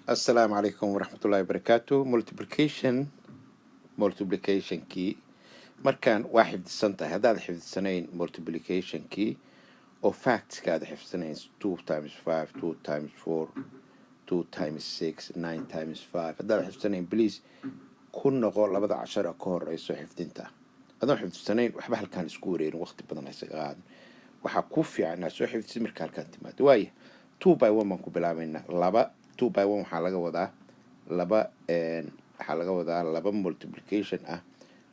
السلام عليكم ورحمة الله وبركاته. multiplication key markaan waa xifdisan tahay haddaad xifdisanayn multiplication key oo factska aad xifdisanayn 2 times 5 2 times 4 2 times 6 9 times 5 haddaad xifdisanayn please ku noqo labada cashara ka horeyso xifdinta. adoon xifdisanayn waxba halkaan isku wareerin waqti badan isaga qaadan. waxaa ku fiican inaad soo xifdisid marka halkaan timaado. waaya 2 by 1 baan ku bilaabaynaa. 2 by 1 waxaa laga wadaa laba multiplication ah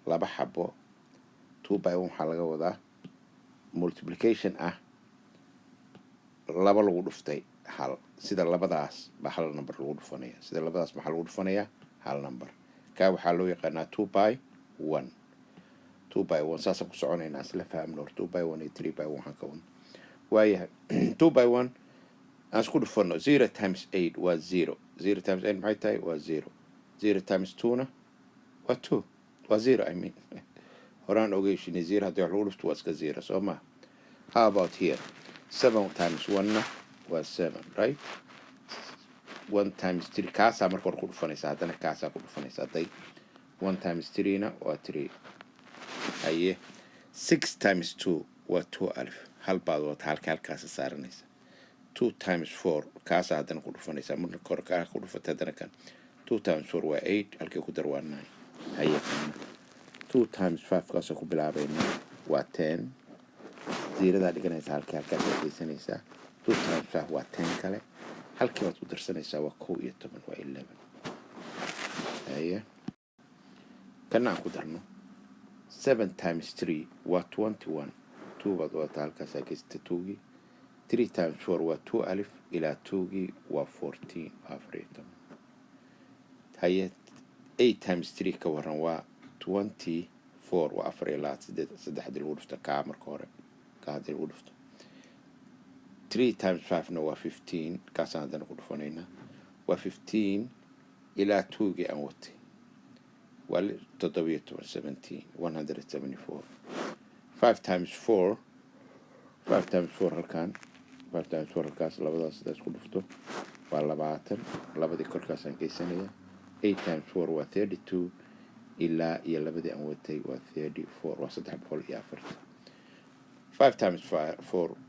laba xabo. 2 by 1 waxaa laga wadaa multiplication ah laba lagu dhuftay hal. sida labadaas ba hal number lagu dhufanaya. hal number. kaa waxaa loo yaqaanaa 2 by 1. 2 by 1 saasaan ku soconaynaa isla fahamno. 2 by 1 iyo 3 by 1 waxaan ka wadno. waayahay 2 by 1 aan isku dhufano 0 times 8 waa 0. 0 times 8 maxay tahay? waa 0. 0 times 2 na waa 2. waa 0 I mean. horaan ogeyshini 0 haddii wax lagu dhufto waa iska 0 soo ma. How about here? 7 times 1 na waa 7, right? 1 times 3 kaasaa marka hore ku dhufanaysaa haddana kaasaa ku dhufanaysaa. hadday 1 times 3 na waa 3. haye 6 times 2 waa 2 alif. hal baad wata halkaasa saaranaysa. 2 times 4 kaasaa haddana ku dhufanaysaa. marka hore kaa ku dhufatay haddana kan 2 times 4 waa 8 halkii ku dar waa 9. haye 2 times 5 kaasoo ku bilaabaynaa waa 10. ziradaa dhiganaysaa halkaas geysanaysaa. 2 times 5 waa 10 kale halkii baad ku darsanaysaa waa 11 waa 11. haye kana aan ku darno 7 times 3 waa 21. 2 baad wata halkaasaa geysata 2gii. 3 times 4 waa 2 alif ilaa 2gii waa 14 14. haye 8 times 3 ka waran waa 24 waa 4 saddexdii lagu dhufto kaa marka hore kaa haddii lagu dhufto. 3 times 5 na waa 15 kaasaan haddana ku dhufanaynaa waa 15 ilaa 2gii aan watay waa 17 174. 5 times 4 halkaan 5 times 4 halkaas labadaas sidaas ku dhufto waa 20. labadii korkaasaan geysanayaa. 8 times 4 waa 32 ilaa iyo labadii aan watay waa 34 waa 340. 5 times 4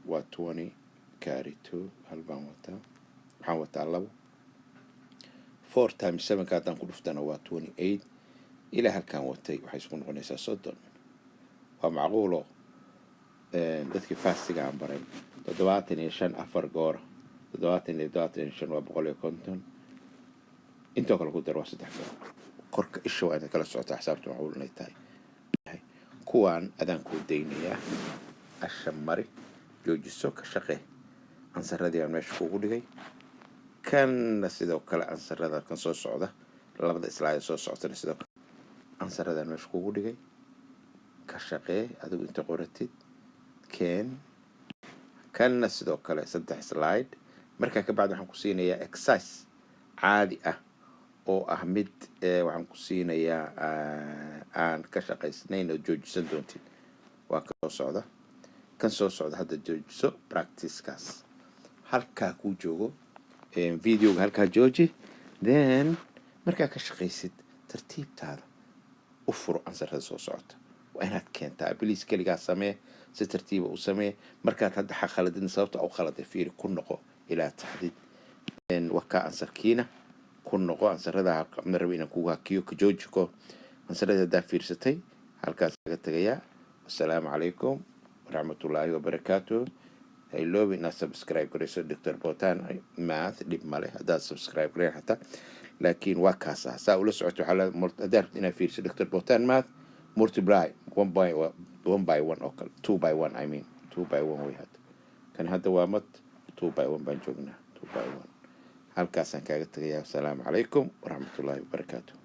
waa 20 carry 2 hal baan wataa waxaan wataa labo. 4 times 7 ka haddaan ku dhuftana waa 28 ilaa halkaan watay waxay isku noqonaysaa 30. waa macquulo dadkii faastiga aan baray 75 afar goor 75 waa 150 intoo kale ku dar waa 3 goor. korka isha waa inaad kala socotaa xisaabta macquul inay tahay. kuwaan adaan kuu daynayaa asha mari joojiso ka shaqee. ansaradii aan meesha kuugu dhigay kanna sidoo kale ansarada kan soo socda labada islaaya soo socotana sidoo kale ansaradaan meesha kuugu dhigay ka shaqee adigu inta qoratid keen. kanna sidoo kale 3 slide. markaa ka bacdi waxaan ku siinayaa exercise caadi ah oo ah mid waxaan ku siinayaa aan ka shaqaysnayn oo joojisan doontid. waa kan soo socda hadda joojiso practicekaas halkaa kuu joogo videoga halkaa jooji. then markaa ka shaqaysid tartiibtaada u furo ansarada soo socota. waa inaad keentaa biliis keligaa samee si tartiiba u samee. markaad hadda khaladin sababta u khaladay fiiri ku noqo ilaa taxdiid. wakaa ansarkiina ku noqo ansarada raba inaan kugu hakiyo ka joojiko ansarada haddaa fiirsatay halkaas laga tagayaa. assalaamu calaykum waraxmatullaahi wabarakaatuh. hayloobi inaad subscribe garayso Dr. Botan Math. dhib male haddaad subscribe garay xataa laakiin waa kaas ah saa ula socoto haddaad rabto inaad fiiriso Dr. Botan Math multiply 1 by 1 oo kale 2 by 1 I mean 2 by 1 way hadda kan hadda waa mad 2 by 1 baan joognaa 2 by 1 halkaasaan kaaga tagayaa. assalaamu calaykum waraxmatullaahi wabarakaatuh.